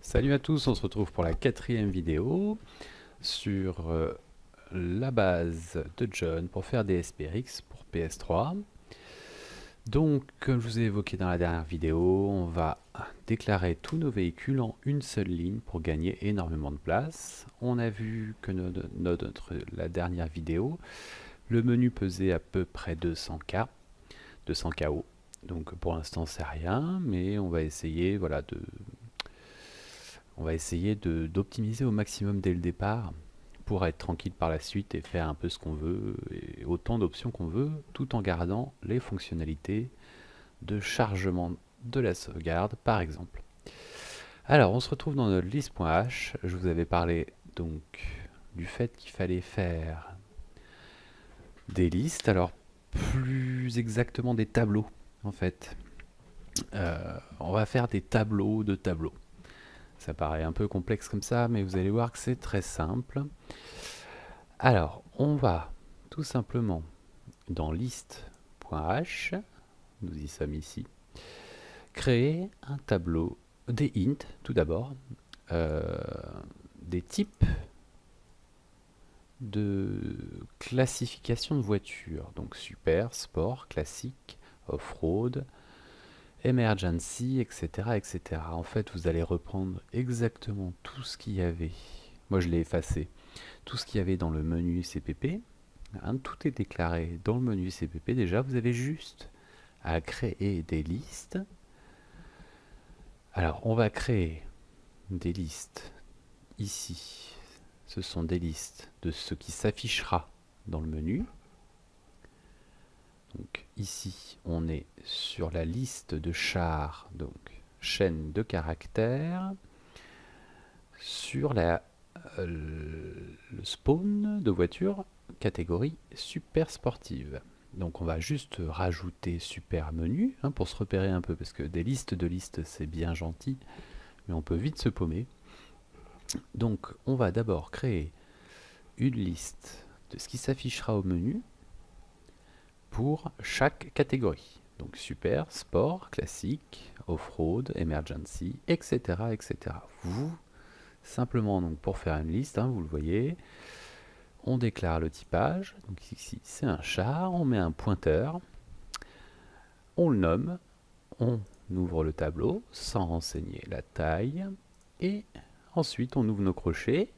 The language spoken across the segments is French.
Salut à tous, on se retrouve pour la quatrième vidéo sur la base de John pour faire des SPRX pour PS3. Donc, comme je vous ai évoqué dans la dernière vidéo, on va déclarer tous nos véhicules en une seule ligne pour gagner énormément de place. On a vu que la dernière vidéo, le menu pesait à peu près 200K, 200 KO. Donc pour l'instant c'est rien, mais on va essayer d'optimiser au maximum dès le départ pour être tranquille par la suite et faire un peu ce qu'on veut et autant d'options qu'on veut, tout en gardant les fonctionnalités de chargement de la sauvegarde par exemple. Alors on se retrouve dans notre liste.h. Je vous avais parlé donc du fait qu'il fallait faire des listes, alors plus exactement des tableaux en fait. On va faire des tableaux de tableaux. Ça paraît un peu complexe comme ça, mais vous allez voir que c'est très simple. Alors, on va tout simplement dans list.h, nous y sommes ici, créer un tableau des int tout d'abord, euh, des types de classification de voitures, donc super, sport, classique, off-road, emergency, etc., etc. En fait, vous allez reprendre exactement tout ce qu'il y avait. Moi, je l'ai effacé. Tout ce qu'il y avait dans le menu CPP. Hein, tout est déclaré dans le menu CPP. Déjà, vous avez juste à créer des listes. Alors, on va créer des listes ici. Ce sont des listes de ce qui s'affichera dans le menu. Donc ici, on est sur la liste de chars, donc chaîne de caractères, sur le spawn de voiture, catégorie super sportive. Donc on va juste rajouter super menu hein, pour se repérer un peu, parce que des listes de listes c'est bien gentil, mais on peut vite se paumer. Donc on va d'abord créer une liste de ce qui s'affichera au menu pour chaque catégorie. Donc super, sport, classique, off-road, emergency, etc., etc. Vous, simplement donc pour faire une liste, hein, vous le voyez, on déclare le typage. Donc ici c'est un char, on met un pointeur, on le nomme, on ouvre le tableau sans renseigner la taille et ensuite on ouvre nos crochets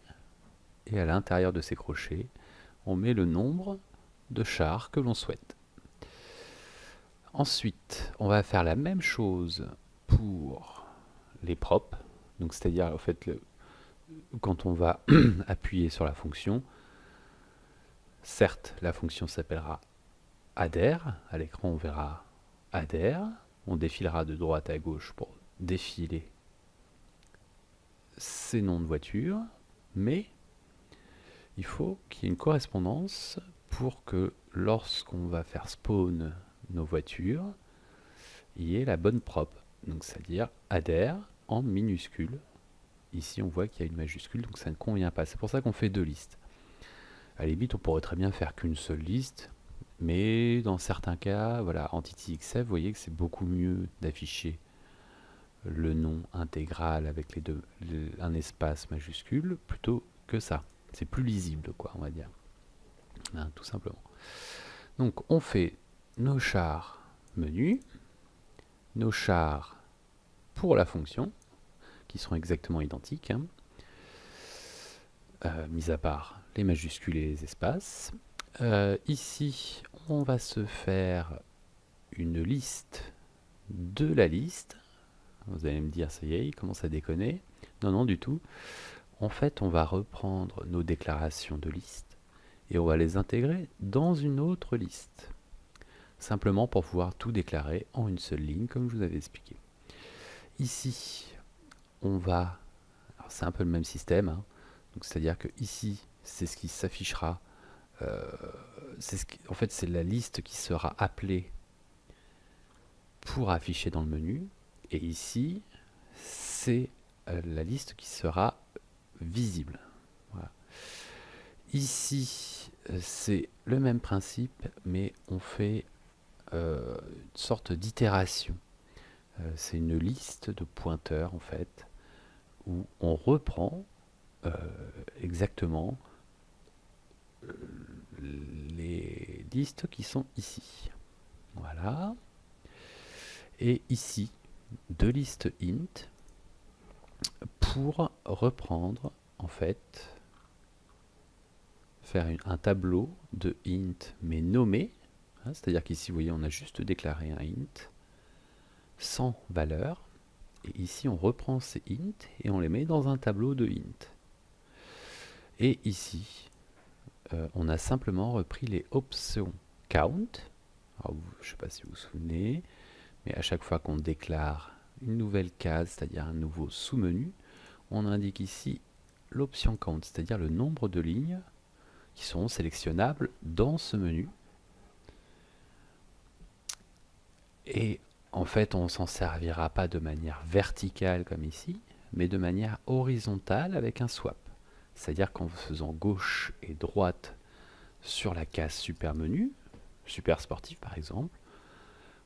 et à l'intérieur de ces crochets on met le nombre de chars que l'on souhaite. Ensuite, on va faire la même chose pour les props. Donc, c'est-à-dire, en fait, quand on va appuyer sur la fonction, certes, la fonction s'appellera adhere. À l'écran, on verra adhere. On défilera de droite à gauche pour défiler ces noms de voitures. Mais il faut qu'il y ait une correspondance pour que lorsqu'on va faire spawn nos voitures, il y ait la bonne prop. Donc, c'est-à-dire adhere en minuscule. Ici, on voit qu'il y a une majuscule, donc ça ne convient pas. C'est pour ça qu'on fait deux listes. À la limite, on pourrait très bien faire qu'une seule liste, mais dans certains cas, voilà, Entity XF, vous voyez que c'est beaucoup mieux d'afficher le nom intégral avec un espace majuscule plutôt que ça. C'est plus lisible, quoi, on va dire. Hein, tout simplement. Donc, on fait nos chars menu, nos chars pour la fonction, qui seront exactement identiques, hein, mis à part les majuscules et les espaces. Ici, on va se faire une liste de la liste. Vous allez me dire, ça y est, il commence à déconner. Non, non, du tout. En fait, on va reprendre nos déclarations de liste et on va les intégrer dans une autre liste. Simplement pour pouvoir tout déclarer en une seule ligne, comme je vous avais expliqué. Ici, on va... Alors, c'est un peu le même système. Hein. Donc, c'est-à-dire que ici, c'est ce qui s'affichera. En fait, c'est la liste qui sera appelée pour afficher dans le menu. Et ici, c'est la liste qui sera visible. Voilà. Ici, c'est le même principe, mais on fait une sorte d'itération. C'est une liste de pointeurs, en fait, où on reprend exactement les listes qui sont ici. Voilà. Et ici, deux listes int pour reprendre, en fait, faire un tableau de int mais nommé. Hein, c'est-à-dire qu'ici, vous voyez, on a juste déclaré un int sans valeur. Et ici, on reprend ces int et on les met dans un tableau de int. Et ici, on a simplement repris les options count. Alors, je ne sais pas si vous vous souvenez, mais à chaque fois qu'on déclare une nouvelle case, c'est-à-dire un nouveau sous-menu, on indique ici l'option count, c'est-à-dire le nombre de lignes qui seront sélectionnables dans ce menu. Et en fait, on ne s'en servira pas de manière verticale comme ici, mais de manière horizontale avec un swap. C'est-à-dire qu'en faisant gauche et droite sur la case super menu, super sportif par exemple,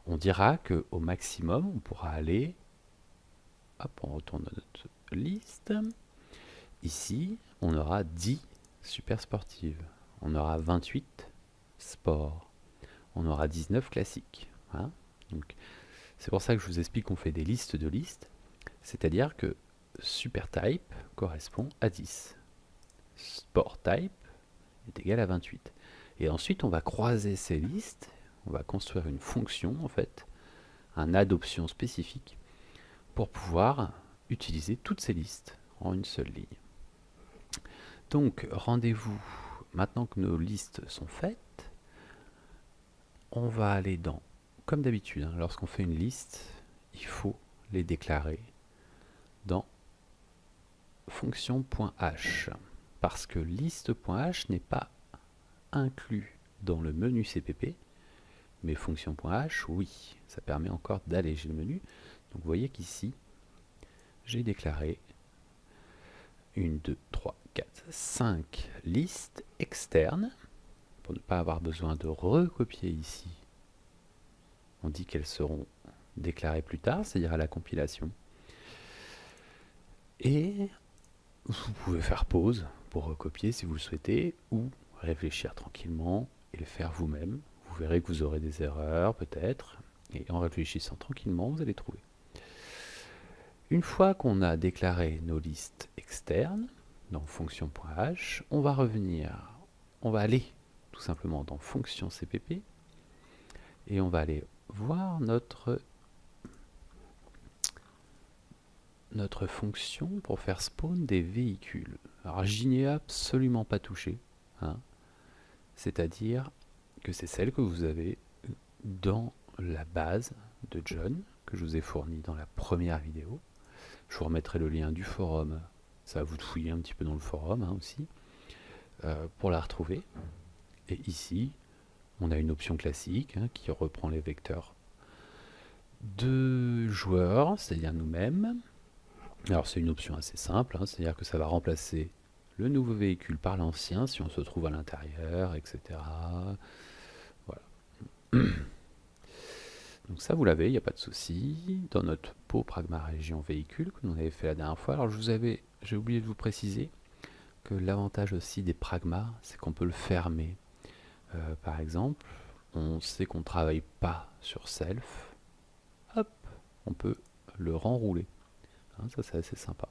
on dira qu'au maximum, on pourra aller, hop, on retourne à notre liste. Ici, on aura 10 super sportives, on aura 28 sport, on aura 19 classiques. Hein. Donc, c'est pour ça que je vous explique qu'on fait des listes de listes, c'est-à-dire que super type correspond à 10, sport type est égal à 28. Et ensuite, on va croiser ces listes, on va construire une fonction, en fait, un add option spécifique, pour pouvoir utiliser toutes ces listes en une seule ligne. Donc, rendez-vous, maintenant que nos listes sont faites, on va aller dans, comme d'habitude, hein, lorsqu'on fait une liste, il faut les déclarer dans fonction.h, parce que liste.h n'est pas inclus dans le menu CPP, mais fonction.h, oui, ça permet encore d'alléger le menu. Donc vous voyez qu'ici, j'ai déclaré 1, 2, 3, 4, 5 listes externes, pour ne pas avoir besoin de recopier ici. On dit qu'elles seront déclarées plus tard, c'est-à-dire à la compilation. Et vous pouvez faire pause pour recopier si vous le souhaitez, ou réfléchir tranquillement et le faire vous-même. Vous verrez que vous aurez des erreurs peut-être, et en réfléchissant tranquillement, vous allez trouver. Une fois qu'on a déclaré nos listes externes, dans fonction.h, on va revenir, on va aller tout simplement dans fonction CPP, et on va aller voir notre fonction pour faire spawn des véhicules. Alors j'y n'ai absolument pas touché, hein. C'est-à-dire que c'est celle que vous avez dans la base de John, que je vous ai fournie dans la première vidéo. Je vous remettrai le lien du forum, ça va vous fouiller un petit peu dans le forum hein, aussi, pour la retrouver. Et ici, on a une option classique hein, qui reprend les vecteurs de joueurs, c'est-à-dire nous-mêmes. Alors c'est une option assez simple, hein, c'est-à-dire que ça va remplacer le nouveau véhicule par l'ancien si on se trouve à l'intérieur, etc. Voilà. Donc ça vous l'avez, il n'y a pas de souci. Dans notre pot Pragma Région Véhicule que nous avait fait la dernière fois. Alors j'ai oublié de vous préciser que l'avantage aussi des Pragma, c'est qu'on peut le fermer. Par exemple, on sait qu'on ne travaille pas sur Self. Hop, on peut le renrouler. Hein, ça c'est assez sympa.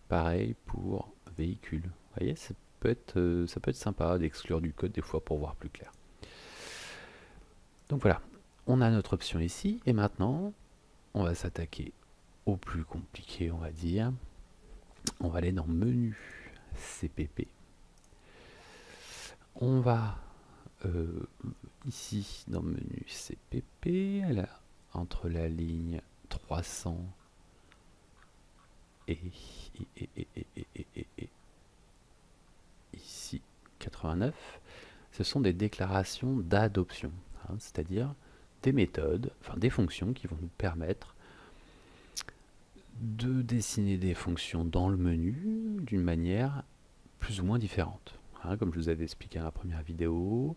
Pareil pour véhicule. Vous voyez, ça peut être sympa d'exclure du code des fois pour voir plus clair. Donc voilà, on a notre option ici, et maintenant, on va s'attaquer au plus compliqué, on va dire. On va aller dans menu CPP. On va ici dans menu CPP, là, entre la ligne 300 et ici 89, ce sont des déclarations d'adoption, hein, c'est-à-dire des méthodes, enfin des fonctions qui vont nous permettre de dessiner des fonctions dans le menu d'une manière plus ou moins différente. Hein, comme je vous avais expliqué dans la première vidéo,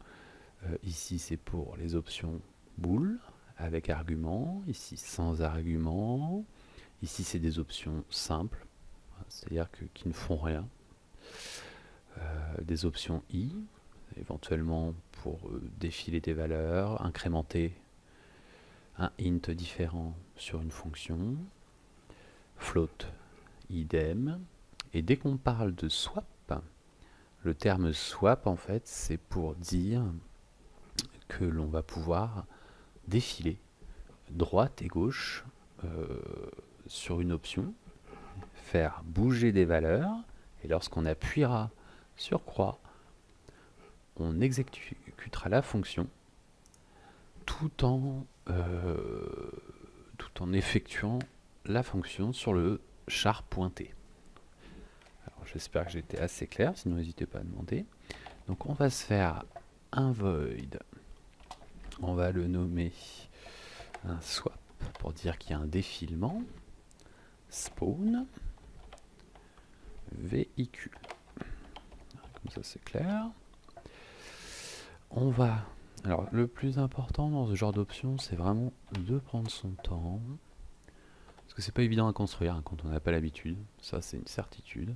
ici c'est pour les options bool avec argument, ici sans argument, ici c'est des options simples, c'est-à-dire qui ne font rien. Des options i, éventuellement pour défiler des valeurs, incrémenter un int différent sur une fonction, float, idem, et dès qu'on parle de swap, le terme swap en fait c'est pour dire que l'on va pouvoir défiler droite et gauche sur une option, faire bouger des valeurs, et lorsqu'on appuiera sur croix, on exécutera la fonction tout en effectuant la fonction sur le char pointé. Alors, j'espère que j'ai été assez clair, sinon n'hésitez pas à demander. Donc on va se faire un void, on va le nommer un swap pour dire qu'il y a un défilement, spawn, véhicule. Comme ça c'est clair. On va... Alors le plus important dans ce genre d'option, c'est vraiment de prendre son temps. Parce que c'est pas évident à construire hein, quand on n'a pas l'habitude. Ça c'est une certitude.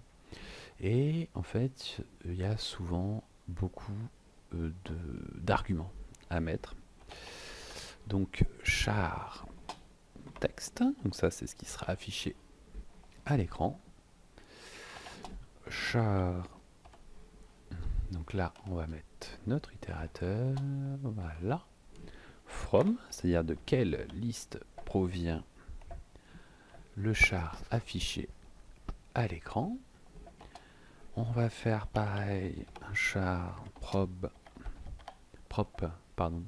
Et en fait, il y a souvent beaucoup d'arguments à mettre. Donc char texte, donc ça c'est ce qui sera affiché à l'écran. Char, donc là on va mettre notre itérateur, voilà. From, c'est-à-dire de quelle liste provient le char affiché à l'écran. On va faire pareil, un char prop, pardon,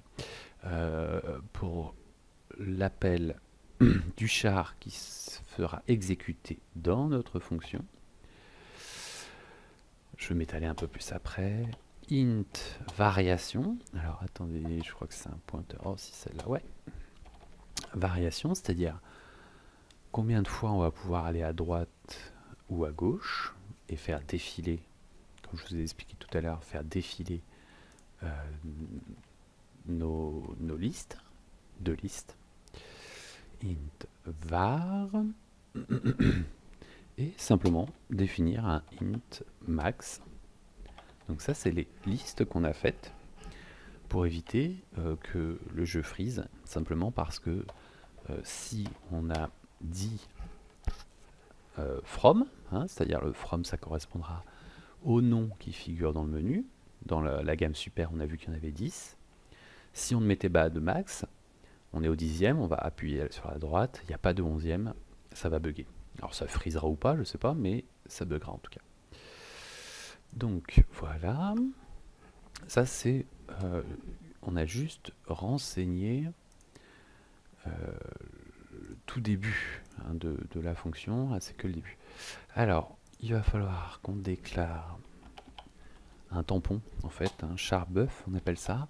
pour l'appel du char qui sera exécuté dans notre fonction. Je vais m'étaler un peu plus après. Int variation. Alors attendez, je crois que c'est un pointeur. Oh, si celle-là, ouais. Variation, c'est-à-dire combien de fois on va pouvoir aller à droite ou à gauche et faire défiler, comme je vous ai expliqué tout à l'heure, faire défiler nos listes, deux listes. Int var et simplement définir un int max. Donc ça c'est les listes qu'on a faites pour éviter que le jeu freeze, simplement parce que si on a dit from, hein, c'est-à-dire le from ça correspondra au nom qui figure dans le menu. Dans la gamme super on a vu qu'il y en avait 10. Si on ne mettait pas de max, on est au 10e, on va appuyer sur la droite, il n'y a pas de 11e, ça va bugger. Alors ça freezera ou pas, je sais pas, mais ça buggera en tout cas. Donc voilà, ça c'est, on a juste renseigné le tout début hein, de la fonction, ah, c'est que le début. Alors, il va falloir qu'on déclare un tampon, en fait, un char buff, on appelle ça,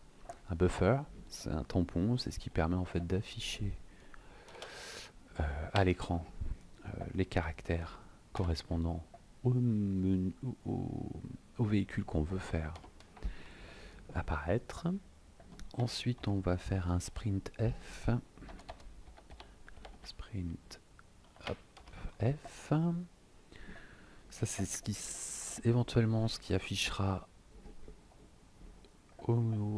un buffer, c'est un tampon, c'est ce qui permet en fait d'afficher à l'écran les caractères correspondant au véhicule qu'on veut faire apparaître. Ensuite, on va faire un sprint f. Sprint hop, f. Ça, c'est ce qui éventuellement ce qui affichera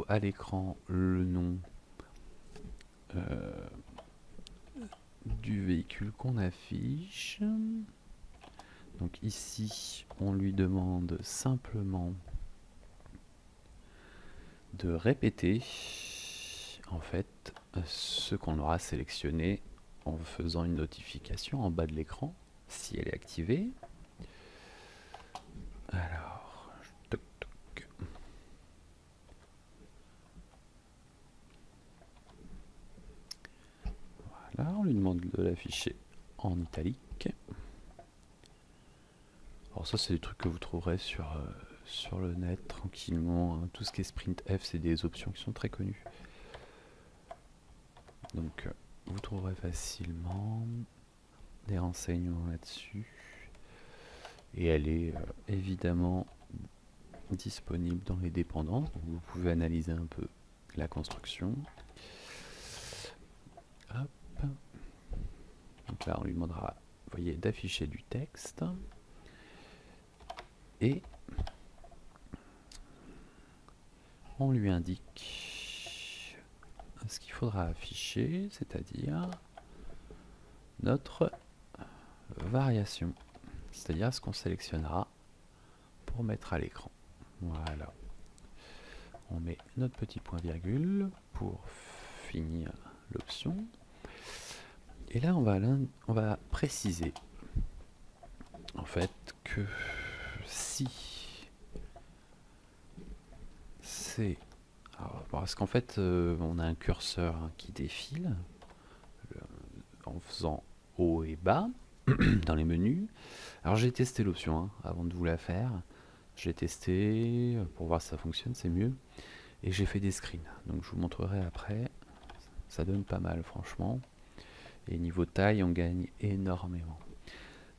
à l'écran le nom du véhicule qu'on affiche. Donc ici, on lui demande simplement de répéter en fait ce qu'on aura sélectionné en faisant une notification en bas de l'écran si elle est activée. Alors, toc, toc. Voilà, on lui demande de l'afficher en italique. Alors ça c'est des trucs que vous trouverez sur le net tranquillement, hein. Tout ce qui est sprint F c'est des options qui sont très connues. Donc vous trouverez facilement des renseignements là-dessus. Et elle est évidemment disponible dans les dépendances, donc vous pouvez analyser un peu la construction. Hop. Donc là on lui demandera, vous voyez, d'afficher du texte. Et on lui indique ce qu'il faudra afficher, c'est-à-dire notre variation, c'est-à-dire ce qu'on sélectionnera pour mettre à l'écran. Voilà. On met notre petit point virgule pour finir l'option. Et là, on va préciser en fait que si c'est... Parce qu'en fait, on a un curseur qui défile en faisant haut et bas dans les menus. Alors j'ai testé l'option avant de vous la faire. J'ai testé pour voir si ça fonctionne, c'est mieux. Et j'ai fait des screens. Donc je vous montrerai après. Ça donne pas mal franchement. Et niveau taille, on gagne énormément.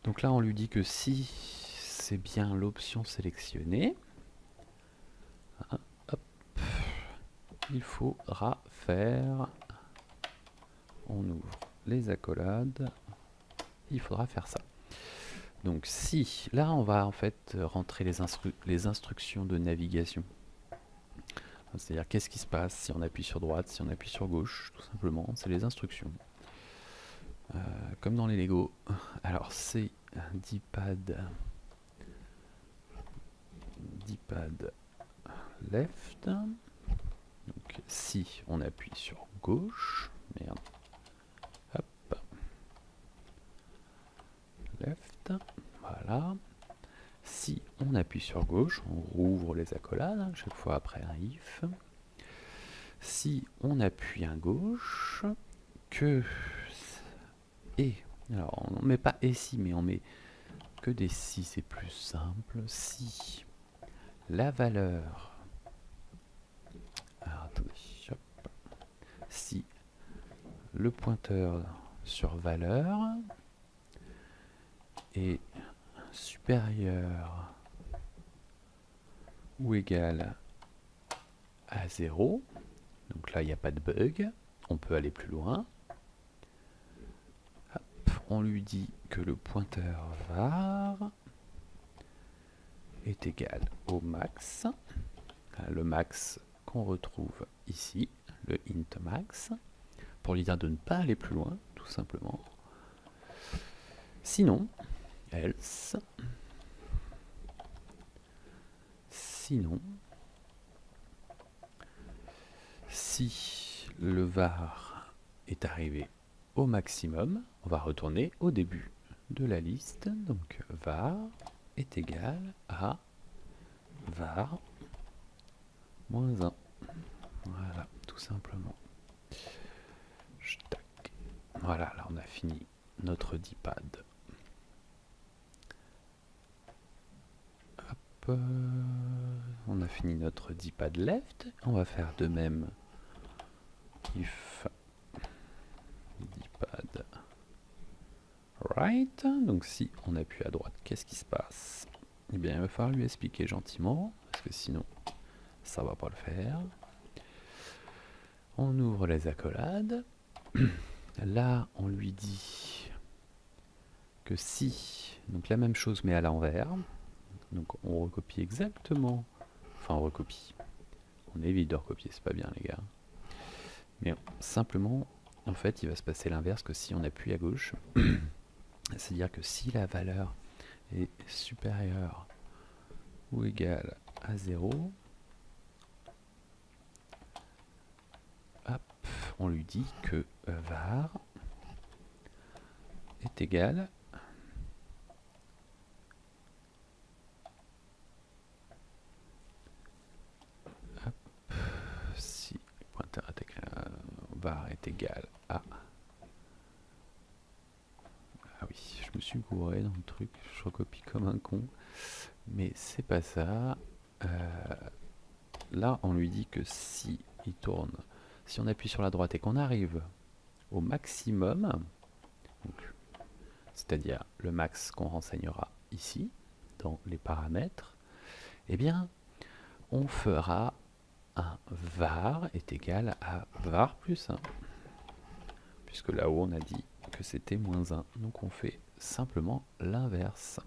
Donc là, on lui dit que si c'est bien l'option sélectionnée, hop, il faudra faire... On ouvre les accolades. Il faudra faire ça. Donc si, là on va en fait rentrer les instructions de navigation. C'est-à-dire qu'est-ce qui se passe si on appuie sur droite, si on appuie sur gauche, tout simplement, c'est les instructions. Comme dans les Lego. Alors c'est D-pad left. Donc si on appuie sur gauche, merde, hop, left, voilà. Si on appuie sur gauche, on rouvre les accolades, chaque fois après un if. Si on appuie à gauche, que... Et, alors on ne met pas et si, mais on met que des si, c'est plus simple. Si la valeur... Alors attendez, hop. Si le pointeur sur valeur est supérieur ou égal à 0, donc là il n'y a pas de bug, on peut aller plus loin. Hop, on lui dit que le pointeur var est égal au max, le max qu'on retrouve ici, le int max, pour lui dire de ne pas aller plus loin, tout simplement. Sinon, else, sinon, si le var est arrivé au maximum, on va retourner au début de la liste. Donc var est égal à var moins 1. Voilà, tout simplement. Tac. Voilà, là on a fini notre D-pad. Hop, on a fini notre D-pad left. On va faire de même if D-pad right. Donc si on appuie à droite, qu'est-ce qui se passe? Eh bien, il va falloir lui expliquer gentiment, parce que sinon, ça va pas le faire. On ouvre les accolades. Là, on lui dit que si, donc la même chose mais à l'envers. Donc on recopie exactement, enfin on recopie. On évite de recopier, c'est pas bien les gars. Mais simplement, en fait, il va se passer l'inverse que si on appuie à gauche. C'est-à-dire que si la valeur est supérieure ou égale à 0, hop, on lui dit que var est égal hop, si pointeur var est égal à... Ah oui, je me suis gouré dans le truc, je recopie comme un con, mais c'est pas ça. Là, on lui dit que si il tourne, si on appuie sur la droite et qu'on arrive au maximum, c'est-à-dire le max qu'on renseignera ici, dans les paramètres, eh bien, on fera un var est égal à var plus 1. Puisque là-haut, on a dit que c'était moins 1. Donc, on fait simplement l'inverse.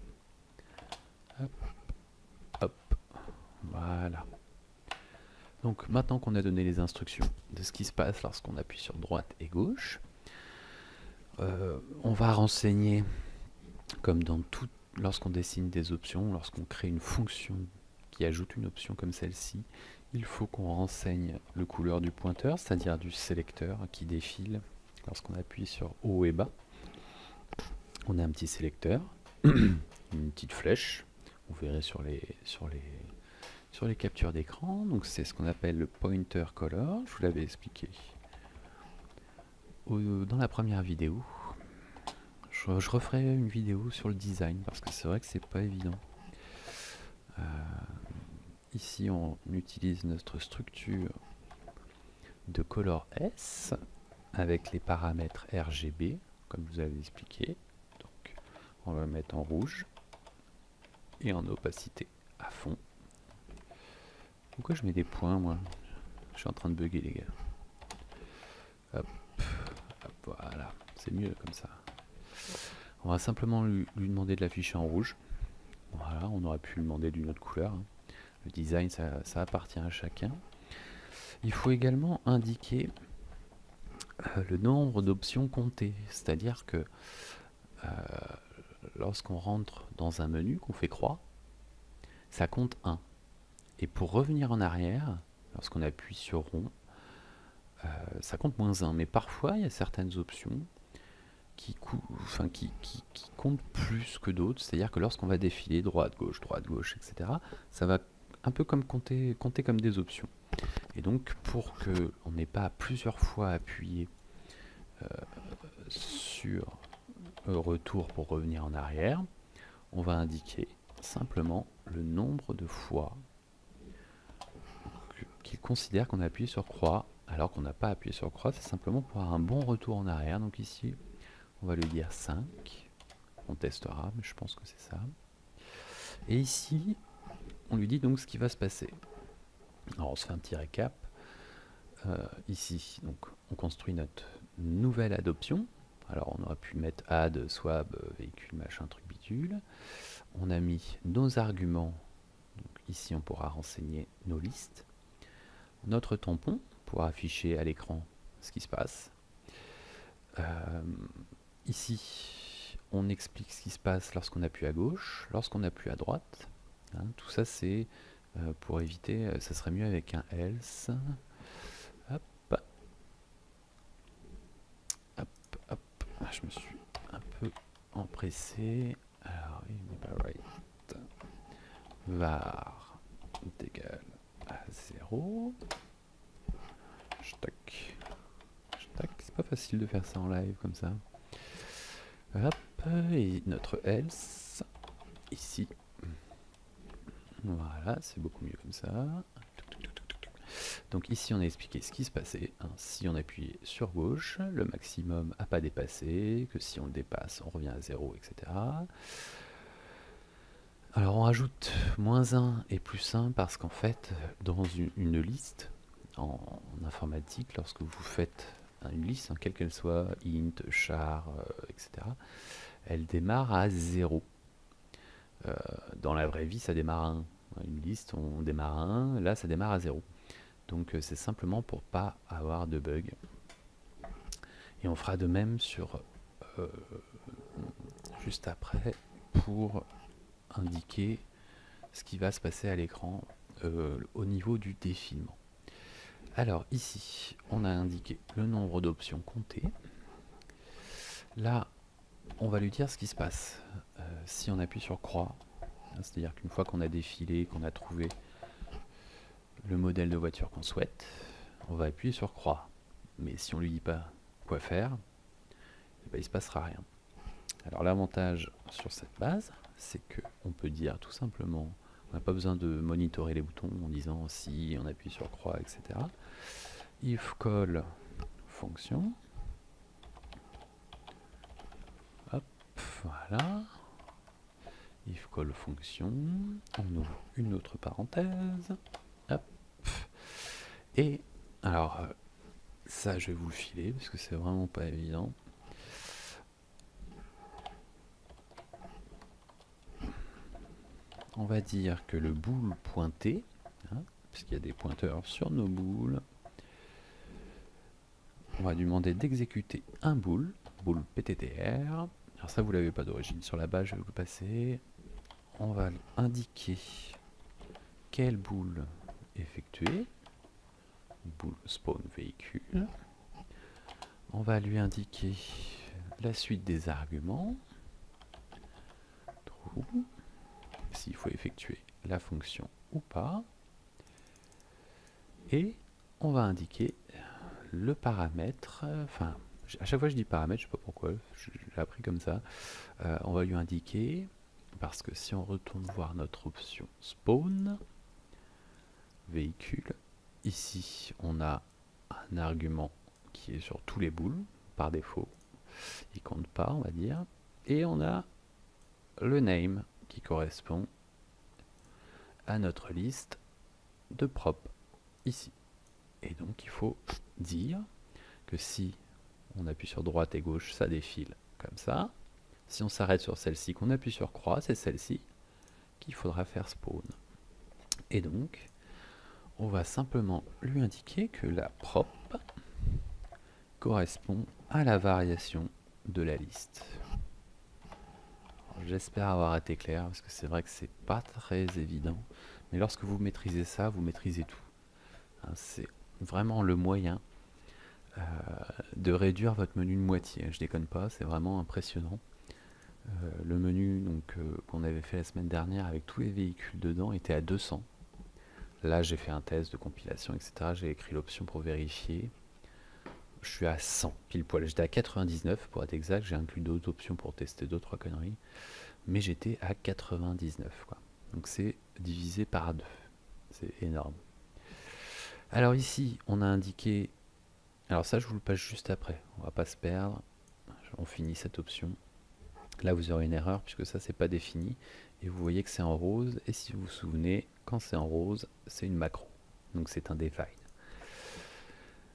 Voilà. Donc maintenant qu'on a donné les instructions de ce qui se passe lorsqu'on appuie sur droite et gauche, on va renseigner, comme dans tout, lorsqu'on dessine des options, lorsqu'on crée une fonction qui ajoute une option comme celle-ci, il faut qu'on renseigne le couleur du pointeur, c'est-à-dire du sélecteur qui défile lorsqu'on appuie sur haut et bas. On a un petit sélecteur, une petite flèche, vous verrez sur les captures d'écran. Donc c'est ce qu'on appelle le pointer color, je vous l'avais expliqué dans la première vidéo. Je referai une vidéo sur le design parce que c'est vrai que c'est pas évident. Ici on utilise notre structure de color S avec les paramètres RGB comme je vous avais expliqué. Donc on va le mettre en rouge et en opacité à fond. Pourquoi je mets des points moi? Je suis en train de bugger les gars. Hop, hop, voilà, c'est mieux comme ça. On va simplement lui demander de l'afficher en rouge. Voilà, on aurait pu lui demander d'une autre couleur. Le design, ça appartient à chacun. Il faut également indiquer le nombre d'options comptées. C'est-à-dire que lorsqu'on rentre dans un menu, qu'on fait croix, ça compte 1. Et pour revenir en arrière, lorsqu'on appuie sur rond, ça compte -1. Mais parfois, il y a certaines options qui comptent plus que d'autres. C'est-à-dire que lorsqu'on va défiler droite, gauche, etc., ça va un peu comme compter comme des options. Et donc, pour qu'on n'ait pas plusieurs fois appuyé sur retour pour revenir en arrière, on va indiquer simplement le nombre de fois qu'il considère qu'on a appuyé sur croix alors qu'on n'a pas appuyé sur croix. C'est simplement pour avoir un bon retour en arrière. Donc ici, on va lui dire 5. On testera, mais je pense que c'est ça. Et ici, on lui dit donc ce qui va se passer. Alors on se fait un petit récap. Ici, donc, on construit notre nouvelle adoption. Alors on aurait pu mettre add, swap, véhicule, machin, truc bidule. On a mis nos arguments. Donc, ici, on pourra renseigner nos listes. Notre tampon pour afficher à l'écran ce qui se passe. Ici, on explique ce qui se passe lorsqu'on appuie à gauche, lorsqu'on appuie à droite. Hein, tout ça, c'est pour éviter, ça serait mieux avec un else. Hop, hop, hop. Je me suis un peu empressé. Alors, il n'est pas right. Var est égal à 0. Tac. C'est pas facile de faire ça en live comme ça. Hop, et notre else ici. Voilà, c'est beaucoup mieux comme ça. Donc ici on a expliqué ce qui se passait. Hein. Si on appuie sur gauche, le maximum n'a pas dépassé, que si on le dépasse, on revient à 0, etc. Alors on rajoute -1 et +1 parce qu'en fait, dans une liste, en informatique, lorsque vous faites une liste, hein, quelle qu'elle soit, int, char, etc., elle démarre à 0. Dans la vraie vie, ça démarre à 1. Une liste, on démarre à 1, là ça démarre à 0. Donc c'est simplement pour pas avoir de bug. Et on fera de même sur juste après pour indiquer ce qui va se passer à l'écran au niveau du défilement. Alors ici, on a indiqué le nombre d'options comptées. Là, on va lui dire ce qui se passe si on appuie sur croix. C'est-à-dire qu'une fois qu'on a défilé, qu'on a trouvé le modèle de voiture qu'on souhaite, on va appuyer sur croix. Mais si on ne lui dit pas quoi faire, eh ben, il ne se passera rien. Alors l'avantage sur cette base, c'est qu'on peut dire tout simplement, on n'a pas besoin de monitorer les boutons en disant si on appuie sur croix, etc. If call fonction, hop, voilà. If call fonction, on ouvre une autre parenthèse, hop, et alors ça je vais vous le filer parce que c'est vraiment pas évident. On va dire que le bool pointé, puisqu'il y a des pointeurs sur nos boules. On va lui demander d'exécuter un boule, boule PTTR. Alors ça, vous l'avez pas d'origine. Sur la base, je vais vous le passer. On va indiquer quelle boule effectuer. Boule spawn véhicule. On va lui indiquer la suite des arguments. True. S'il faut effectuer la fonction ou pas. Et on va indiquer le paramètre, enfin, à chaque fois je dis paramètre, je sais pas pourquoi, je l'ai appris comme ça. On va lui indiquer, parce que si on retourne voir notre option spawn, véhicule, ici on a un argument qui est sur tous les boules, par défaut, il compte pas, on va dire, et on a le name qui correspond à notre liste de prop ici. Et donc il faut dire que si on appuie sur droite et gauche, ça défile comme ça. Si on s'arrête sur celle-ci, qu'on appuie sur croix, c'est celle-ci qu'il faudra faire spawn. Et donc, on va simplement lui indiquer que la prop correspond à la variation de la liste. J'espère avoir été clair, parce que c'est vrai que c'est pas très évident. Mais lorsque vous maîtrisez ça, vous maîtrisez tout. C'est vraiment le moyen de réduire votre menu de moitié. Je déconne pas, c'est vraiment impressionnant. Le menu qu'on avait fait la semaine dernière avec tous les véhicules dedans était à 200. Là, j'ai fait un test de compilation, etc. J'ai écrit l'option pour vérifier. Je suis à 100 pile poil. J'étais à 99 pour être exact. J'ai inclus d'autres options pour tester 2-3 conneries. Mais j'étais à 99, quoi. Donc c'est divisé par 2. C'est énorme. Alors ici, on a indiqué... Alors ça, je vous le passe juste après. On va pas se perdre. On finit cette option. Là, vous aurez une erreur puisque ça, c'est pas défini. Et vous voyez que c'est en rose. Et si vous vous souvenez, quand c'est en rose, c'est une macro. Donc c'est un define.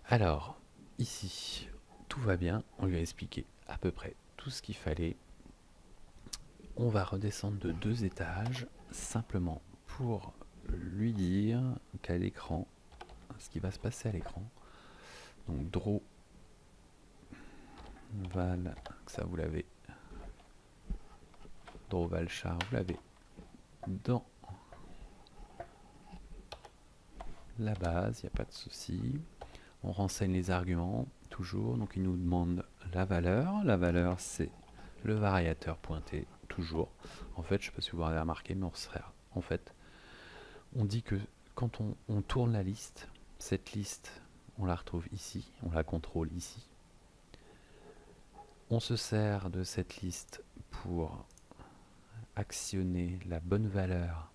Alors, ici, tout va bien. On lui a expliqué à peu près tout ce qu'il fallait. On va redescendre de 2 étages, simplement pour lui dire qu'à l'écran, ce qui va se passer à l'écran. Donc draw val, ça vous l'avez. Draw val char, vous l'avez dans la base, il n'y a pas de souci. On renseigne les arguments, toujours. Donc il nous demande la valeur. La valeur, c'est le variateur pointé, toujours. En fait, je ne sais pas si vous avez remarqué, mais en fait, on dit que quand on tourne la liste, cette liste, on la retrouve ici, on la contrôle ici. On se sert de cette liste pour actionner la bonne valeur,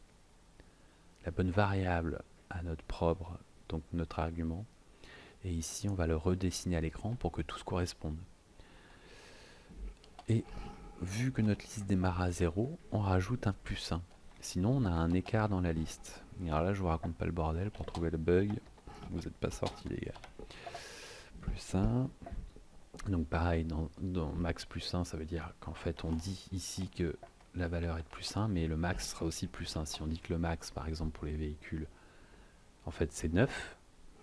la bonne variable à notre propre, donc notre argument. Et ici, on va le redessiner à l'écran pour que tout se corresponde. Et vu que notre liste démarre à 0, on rajoute un +1. Sinon, on a un écart dans la liste. Et alors là, je vous raconte pas le bordel pour trouver le bug. Vous n'êtes pas sortis, les gars. +1. Donc pareil, dans max +1, ça veut dire qu'en fait, on dit ici que la valeur est de +1, mais le max sera aussi +1. Si on dit que le max, par exemple, pour les véhicules, en fait, c'est 9,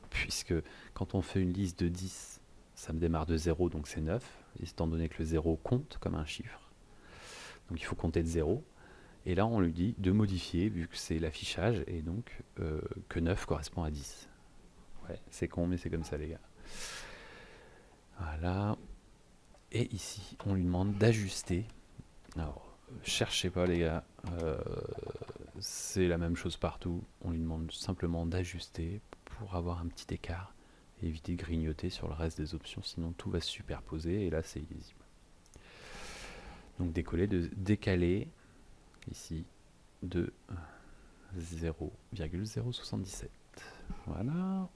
puisque quand on fait une liste de 10, ça me démarre de 0, donc c'est 9, étant donné que le 0 compte comme un chiffre. Donc il faut compter de 0. Et là, on lui dit de modifier, vu que c'est l'affichage, et donc que 9 correspond à 10. Ouais, c'est con, mais c'est comme ça, les gars. Voilà. Et ici, on lui demande d'ajuster. Alors, cherchez pas, les gars. C'est la même chose partout. On lui demande simplement d'ajuster pour avoir un petit écart et éviter de grignoter sur le reste des options, sinon tout va se superposer et là c'est illisible. Donc décaler ici de 0,077. Voilà.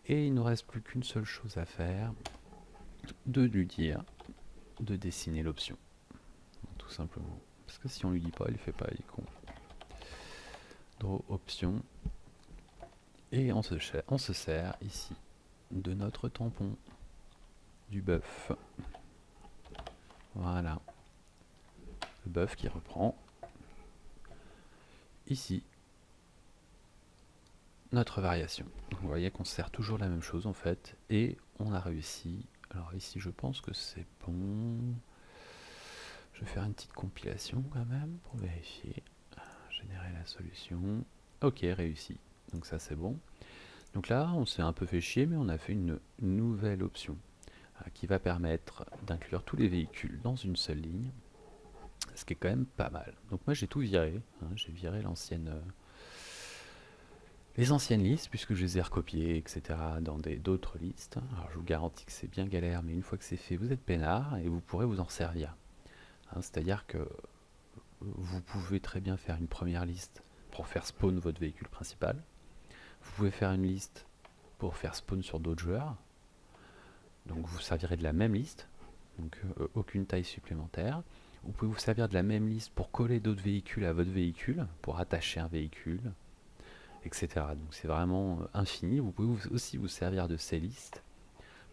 Et il ne nous reste plus qu'une seule chose à faire, de lui dire de dessiner l'option. Tout simplement. Parce que si on lui dit pas, il fait pas, il est con. Draw option. Et on se sert ici de notre tampon du buff. Voilà. Le buff qui reprend ici notre variation. Vous voyez qu'on sert toujours la même chose en fait, et on a réussi. Alors ici je pense que c'est bon. Je vais faire une petite compilation quand même pour vérifier. Générer la solution. Ok, réussi. Donc ça c'est bon. Donc là on s'est un peu fait chier, mais on a fait une nouvelle option qui va permettre d'inclure tous les véhicules dans une seule ligne, ce qui est quand même pas mal. Donc moi j'ai tout viré, hein, j'ai viré les anciennes listes, puisque je les ai recopiées, etc., dans d'autres listes. Alors je vous garantis que c'est bien galère, mais une fois que c'est fait, vous êtes peinard et vous pourrez vous en servir. Hein, c'est-à-dire que vous pouvez très bien faire une première liste pour faire spawn votre véhicule principal. Vous pouvez faire une liste pour faire spawn sur d'autres joueurs. Donc vous servirez de la même liste, donc aucune taille supplémentaire. Vous pouvez vous servir de la même liste pour coller d'autres véhicules à votre véhicule, pour attacher un véhicule, etc. Donc c'est vraiment infini. Vous pouvez aussi vous servir de ces listes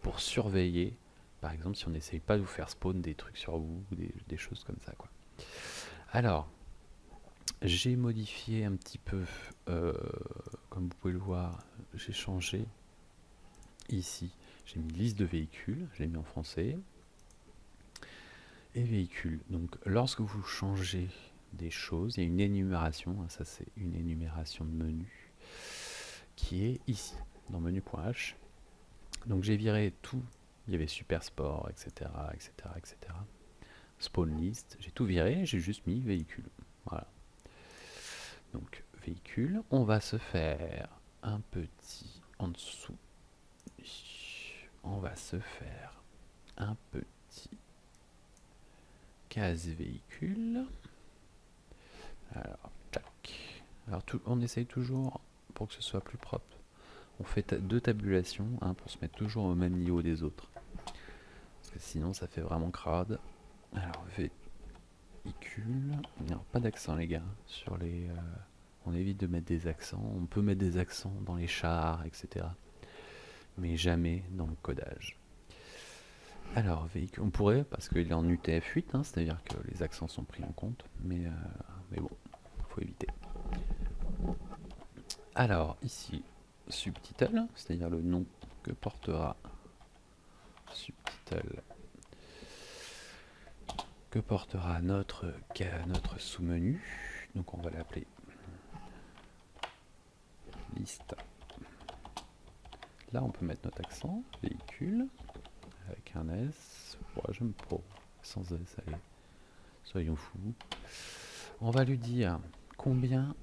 pour surveiller, par exemple si on n'essaye pas de vous faire spawn des trucs sur vous, ou des choses comme ça, quoi. Alors, j'ai modifié un petit peu, comme vous pouvez le voir, j'ai changé ici. J'ai mis liste de véhicules, je l'ai mis en français. Et véhicules. Donc lorsque vous changez des choses, il y a une énumération, hein, ça c'est une énumération de menu, qui est ici, dans menu.h. Donc j'ai viré tout, il y avait Super Sport, etc., etc., etc. Spawn list, j'ai tout viré, j'ai juste mis véhicule. Voilà. Donc véhicule, on va se faire un petit en dessous. On va se faire un petit case véhicule. Alors, tac. Alors on essaye toujours, pour que ce soit plus propre, on fait deux tabulations, hein, pour se mettre toujours au même niveau des autres. Parce que sinon ça fait vraiment crade. Alors véhicule. Non, pas d'accent les gars. Sur les, on évite de mettre des accents. On peut mettre des accents dans les chars, etc. Mais jamais dans le codage. Alors véhicule, on pourrait, parce qu'il est en UTF-8, hein, c'est-à-dire que les accents sont pris en compte, mais bon, faut éviter. Alors ici, subtitle, c'est-à-dire le nom que portera subtitle, que portera notre sous-menu. Donc on va l'appeler liste. Là on peut mettre notre accent, véhicule, avec un S. Ouais, j'aime pas, sans S, allez, soyons fous. On va lui dire combien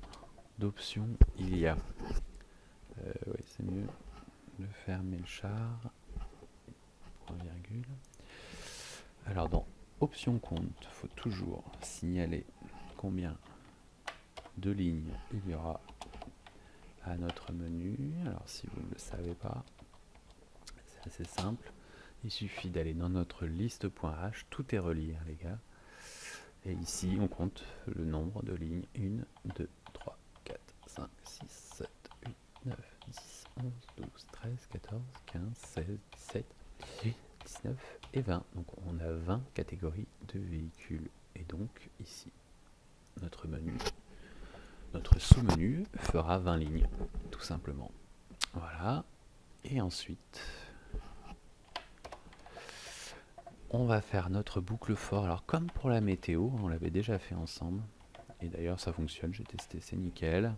d'options il y a. Oui, c'est mieux de fermer le char. Point virgule. Alors dans option compte, il faut toujours signaler combien de lignes il y aura à notre menu. Alors si vous ne le savez pas, c'est assez simple. Il suffit d'aller dans notre liste.h, tout est relié, hein, les gars. Et ici, on compte le nombre de lignes. 1, 2, 3, 4, 5, 6, 7, 8, 9, 10, 11, 12, 13, 14, 15, 16, 17, 18, 19 et 20. Donc on a 20 catégories de véhicules. Et donc ici, notre menu, notre sous-menu fera 20 lignes, tout simplement. Voilà. Et ensuite, on va faire notre boucle for. Alors comme pour la météo, on l'avait déjà fait ensemble. Et d'ailleurs ça fonctionne, j'ai testé, c'est nickel.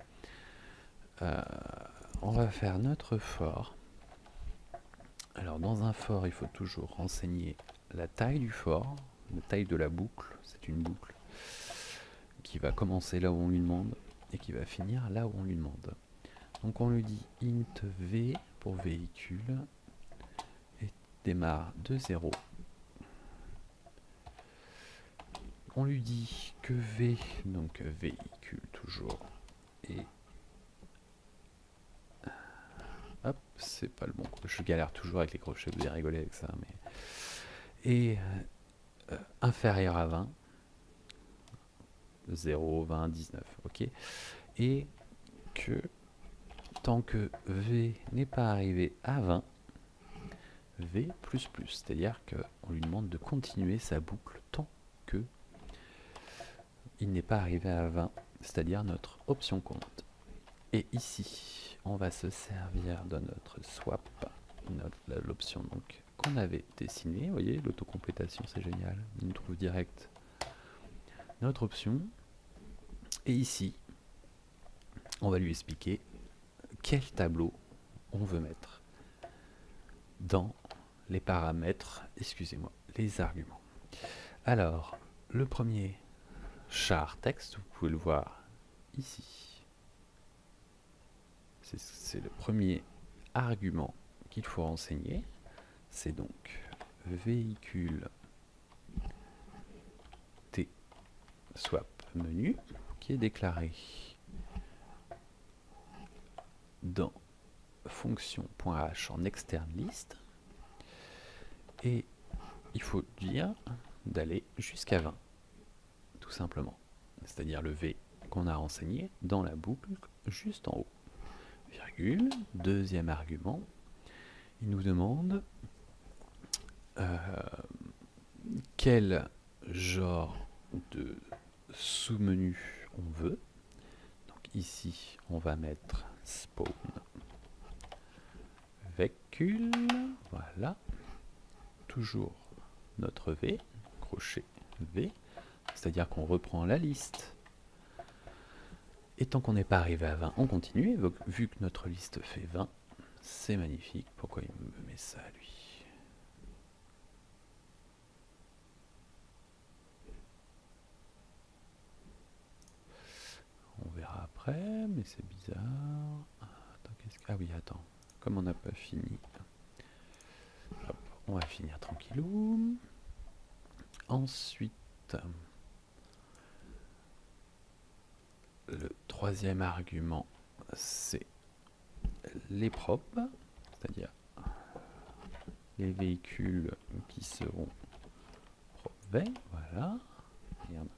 On va faire notre for. Alors dans un for, il faut toujours renseigner la taille du for, la taille de la boucle. C'est une boucle qui va commencer là où on lui demande et qui va finir là où on lui demande. Donc on lui dit int v pour véhicule et démarre de 0. On lui dit que v, donc véhicule toujours, et hop, c'est pas le bon. Je galère toujours avec les crochets, vous avez rigolé avec ça, mais et inférieur à 20, 0, 20, 19, ok. Et que tant que v n'est pas arrivé à 20, v++, c'est-à-dire qu'on lui demande de continuer sa boucle tant que il n'est pas arrivé à 20, c'est-à-dire notre option compte. Et ici, on va se servir de notre swap, l'option donc qu'on avait dessinée. Vous voyez, l'autocomplétation, c'est génial. Il nous trouve direct notre option. Et ici, on va lui expliquer quel tableau on veut mettre dans les paramètres, excusez-moi, les arguments. Alors, le premier char texte, vous pouvez le voir ici. C'est le premier argument qu'il faut renseigner. C'est donc véhicule T swap menu qui est déclaré dans fonction.h en externe list. Et il faut dire d'aller jusqu'à 20, tout simplement. C'est-à-dire le V qu'on a renseigné dans la boucle juste en haut. Virgule, deuxième argument, il nous demande quel genre de sous-menu on veut. Donc ici, on va mettre spawn véhicule, voilà, toujours notre V, crochet V, c'est-à-dire qu'on reprend la liste. Et tant qu'on n'est pas arrivé à 20, on continue. Et vu que notre liste fait 20, c'est magnifique. Pourquoi il me met ça, lui? On verra après, mais c'est bizarre. Attends, ah oui, attends. Comme on n'a pas fini, hop, on va finir tranquillou. Ensuite, le troisième argument, c'est les propres, c'est-à-dire les véhicules qui seront propres, voilà. Merde.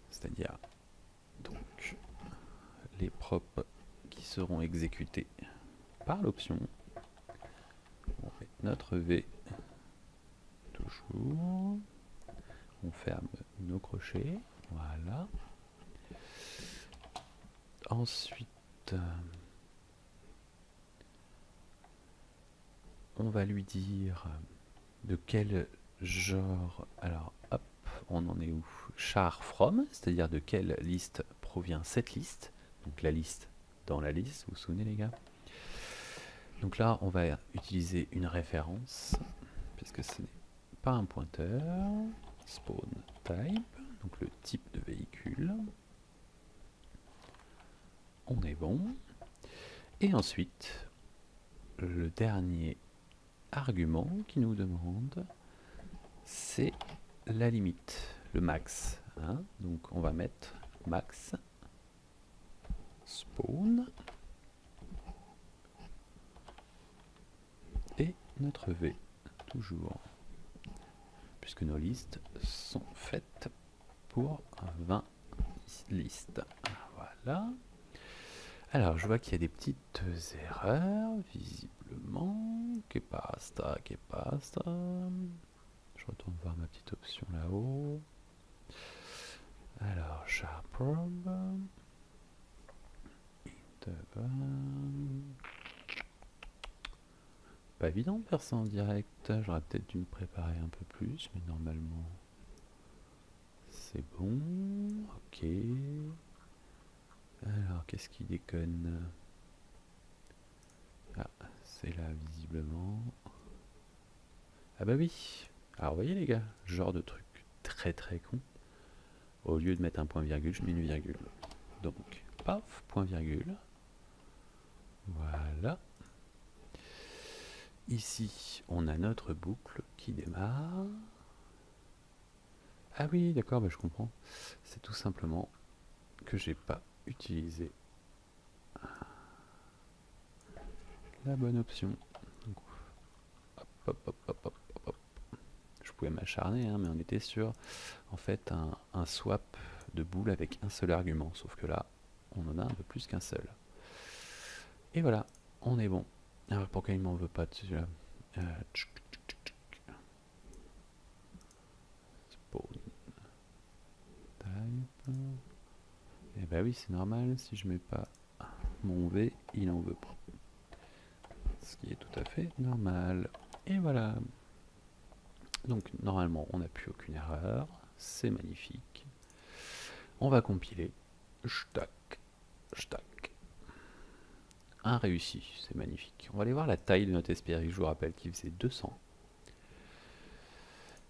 C'est-à-dire donc les propres qui seront exécutés par l'option. On met notre V toujours. On ferme nos crochets. Voilà. Ensuite, on va lui dire de quel genre. Alors, hop, on en est où? Char from, c'est-à-dire de quelle liste provient cette liste. Donc la liste dans la liste, vous vous souvenez les gars? Donc là, on va utiliser une référence, puisque ce n'est pas un pointeur. Spawn type, donc le type de véhicule. On est bon. Et ensuite, le dernier argument qui nous demande, c'est la limite, le max. Hein. Donc on va mettre max spawn et notre V, toujours, puisque nos listes sont faites pour 20 listes. Voilà. Alors, je vois qu'il y a des petites erreurs, visiblement. Que pasta. Je retourne voir ma petite option là-haut. Alors, sharprobe. Pas évident de faire ça en direct. J'aurais peut-être dû me préparer un peu plus, mais normalement, c'est bon. Ok. Alors, qu'est-ce qui déconne? Ah, c'est là, visiblement. Ah bah oui. Alors, vous voyez les gars, genre de truc très très con. Au lieu de mettre un point virgule, je mets une virgule. Donc, paf, point virgule. Voilà. Ici, on a notre boucle qui démarre. Ah oui, d'accord, bah je comprends. C'est tout simplement que j'ai pas utilisé la bonne option. Donc, hop. Je pouvais m'acharner, hein, mais on était sur en fait un swap de boule avec un seul argument. Sauf que là, on en a un peu plus qu'un seul. Et voilà, on est bon. Alors pourquoi il m'en veut pas dessus là? Spawn type. bah oui, c'est normal, si je mets pas mon V, il en veut pas. Ce qui est tout à fait normal. Et voilà. Donc normalement, on n'a plus aucune erreur. C'est magnifique. On va compiler. Ch'tac, ch'tac. Un réussi, c'est magnifique. On va aller voir la taille de notre SPRI. Je vous rappelle qu'il faisait 200.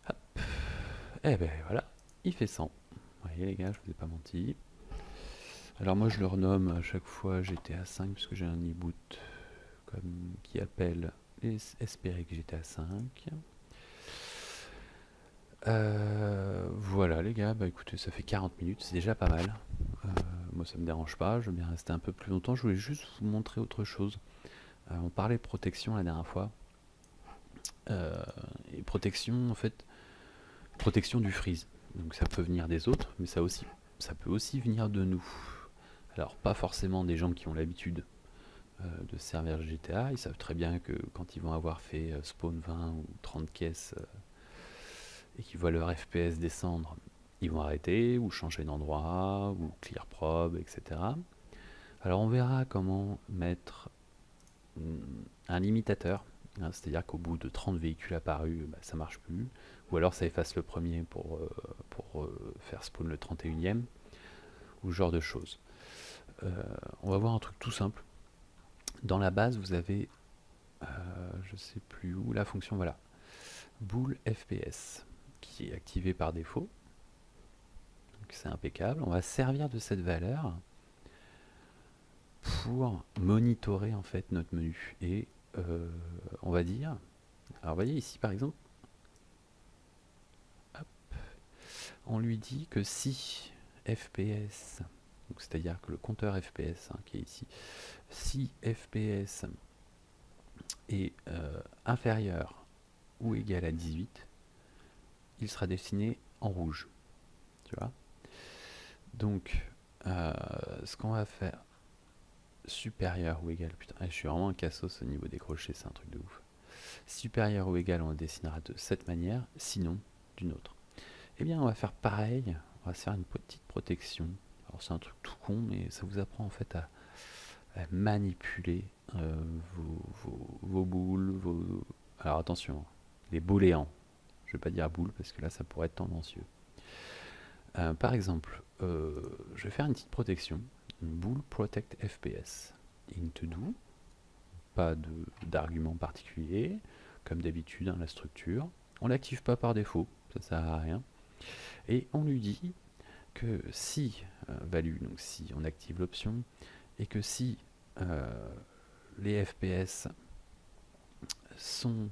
Hop. Et ben voilà, il fait 100. Vous voyez les gars, je vous ai pas menti. Alors moi je le renomme à chaque fois GTA 5 parce que j'ai un e-boot comme qui appelle espérer que GTA 5. Voilà les gars, bah écoutez, ça fait 40 minutes, c'est déjà pas mal. Moi ça me dérange pas, je veux bien rester un peu plus longtemps. Je voulais juste vous montrer autre chose. On parlait de protection la dernière fois. Et protection, en fait, protection du freeze. Donc ça peut venir des autres, mais ça peut aussi venir de nous. Alors pas forcément des gens qui ont l'habitude de servir GTA, ils savent très bien que quand ils vont avoir fait spawn 20 ou 30 caisses et qu'ils voient leur FPS descendre, ils vont arrêter ou changer d'endroit ou clear probe, etc. Alors on verra comment mettre un limitateur, hein, c'est-à-dire qu'au bout de 30 véhicules apparus, bah, ça marche plus, ou alors ça efface le premier pour faire spawn le 31e, ou ce genre de choses. On va voir un truc tout simple. Dans la base, vous avez, je sais plus où, la fonction, voilà, bool FPS, qui est activée par défaut. Donc c'est impeccable. On va servir de cette valeur pour monitorer en fait notre menu. Et on va dire, alors vous voyez ici par exemple, hop, on lui dit que si FPS, c'est-à-dire que le compteur FPS qui est ici, si FPS est inférieur ou égal à 18, il sera dessiné en rouge. Tu vois. Donc, ce qu'on va faire, supérieur ou égal, putain, je suis vraiment un cassos au niveau des crochets, c'est un truc de ouf. Supérieur ou égal, on le dessinera de cette manière, sinon d'une autre. Eh bien, on va faire pareil, on va se faire une petite protection. Alors, c'est un truc tout con, mais ça vous apprend en fait à manipuler vos boules, alors attention, les booléans. Je ne vais pas dire boule parce que là, ça pourrait être tendancieux. Par exemple, je vais faire une petite protection, une boule protect FPS into do, pas d'argument particulier, comme d'habitude, la structure. On l'active pas par défaut, ça sert à rien. Et on lui dit que si, value, donc si on active l'option, et que si les FPS sont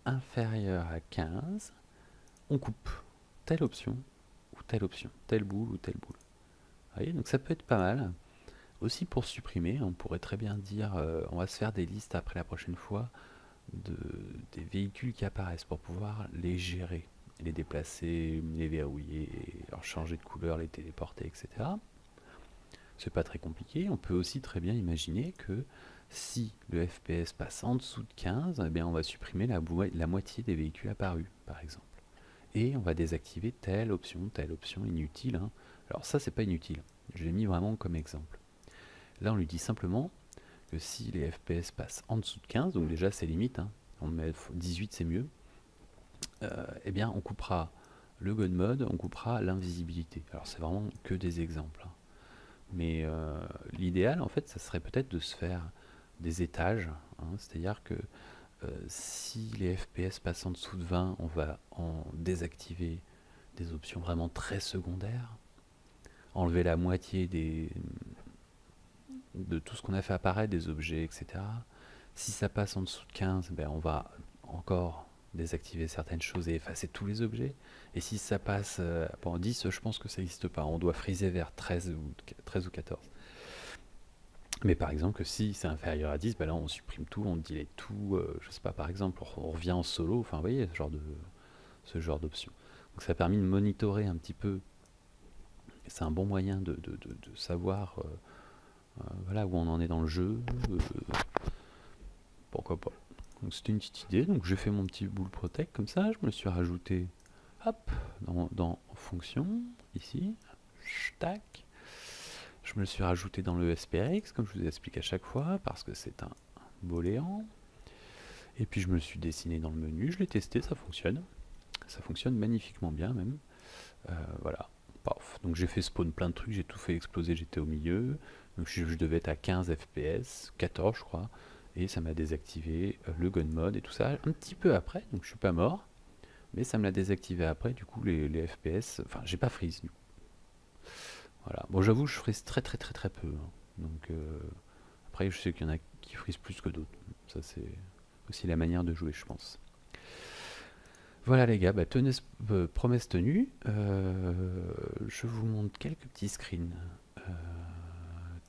inférieurs à 15, on coupe telle option, telle boule ou telle boule. Vous voyez, donc ça peut être pas mal. Aussi pour supprimer, on pourrait très bien dire, on va se faire des listes après la prochaine fois des véhicules qui apparaissent pour pouvoir les gérer, les déplacer, les verrouiller, leur changer de couleur, les téléporter, etc. C'est pas très compliqué. On peut aussi très bien imaginer que si le FPS passe en dessous de 15, eh bien on va supprimer la moitié des véhicules apparus, par exemple. Et on va désactiver telle option inutile. Alors ça, c'est pas inutile. Je l'ai mis vraiment comme exemple. Là, on lui dit simplement que si les FPS passent en dessous de 15, donc déjà c'est limite, on met 18 c'est mieux, eh bien on coupera le God Mode, on coupera l'invisibilité. Alors c'est vraiment que des exemples. Mais l'idéal en fait, ça serait peut-être de se faire des étages, c'est-à-dire que si les FPS passent en dessous de 20, on va en désactiver des options vraiment très secondaires, enlever la moitié de tout ce qu'on a fait apparaître, des objets, etc. Si ça passe en dessous de 15, ben on va encore désactiver certaines choses et effacer tous les objets. Et si ça passe, bon 10, je pense que ça n'existe pas. On doit friser vers 13 ou 14. Mais par exemple, si c'est inférieur à 10, ben là on supprime tout, on delete tout. Je sais pas, par exemple, on revient en solo. Enfin, vous voyez, ce genre d'option. Donc ça a permis de monitorer un petit peu. C'est un bon moyen de savoir voilà, où on en est dans le jeu. Pourquoi pas. Donc c'était une petite idée. Donc j'ai fait mon petit boule protect comme ça. Je me le suis rajouté hop, dans fonction, ici. Tac. Je me le suis rajouté dans le SPRX, comme je vous explique à chaque fois, parce que c'est un Booléan. Et puis je me le suis dessiné dans le menu, je l'ai testé, ça fonctionne. Ça fonctionne magnifiquement bien même. Voilà. Paf. Donc j'ai fait spawn plein de trucs, j'ai tout fait exploser, j'étais au milieu. Donc je devais être à 15 FPS, 14 je crois. Et ça m'a désactivé le gun mode et tout ça un petit peu après, donc je suis pas mort. Mais ça me l'a désactivé après, du coup les FPS, enfin j'ai pas freeze du coup. Voilà. Bon j'avoue je freeze très très très très peu, hein. Donc après je sais qu'il y en a qui freeze plus que d'autres. Ça c'est aussi la manière de jouer je pense. Voilà les gars, bah, promesse tenue. Je vous montre quelques petits screens.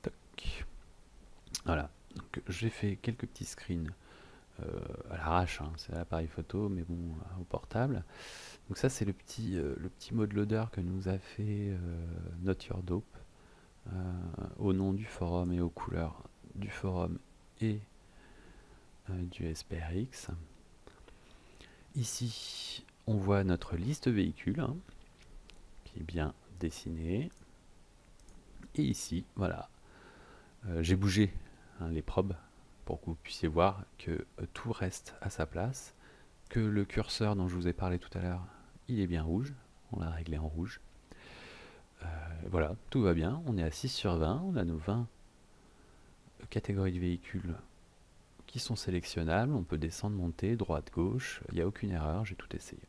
Toc. Voilà, donc j'ai fait quelques petits screens à l'arrache, hein, c'est l'appareil photo, mais bon, au portable. Donc ça c'est le petit mode loader que nous a fait Not Your Dope, au nom du forum et aux couleurs du forum et du SPRX. Ici, on voit notre liste véhicule, hein, qui est bien dessinée. Et ici, voilà, j'ai bougé, hein, les probes pour que vous puissiez voir que tout reste à sa place, que le curseur dont je vous ai parlé tout à l'heure, il est bien rouge, on l'a réglé en rouge. Voilà, tout va bien, on est à 6 sur 20, on a nos 20 catégories de véhicules qui sont sélectionnables, on peut descendre, monter, droite, gauche, il n'y a aucune erreur, j'ai tout essayé.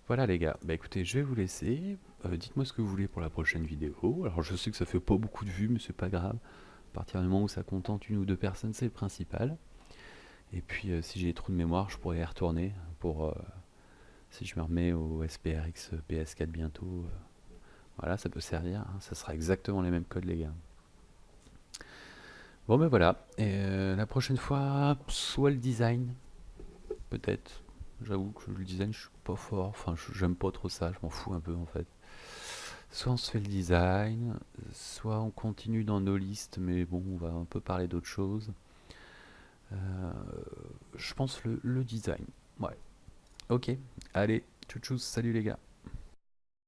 Voilà les gars, bah écoutez, je vais vous laisser, dites-moi ce que vous voulez pour la prochaine vidéo. Alors je sais que ça fait pas beaucoup de vues, mais c'est pas grave, à partir du moment où ça contente une ou deux personnes, c'est le principal. Et puis si j'ai des trous de mémoire, je pourrais y retourner pour si je me remets au SPRX PS4 bientôt. Voilà, ça peut servir, hein, ça sera exactement les mêmes codes les gars. Bon ben voilà, et la prochaine fois, soit le design, peut-être. J'avoue que le design, je suis pas fort, enfin j'aime pas trop ça, je m'en fous un peu en fait. Soit on se fait le design, soit on continue dans nos listes, mais bon, on va un peu parler d'autre chose. Je pense le design. Ouais. Ok. Allez, tchou tchou, salut les gars.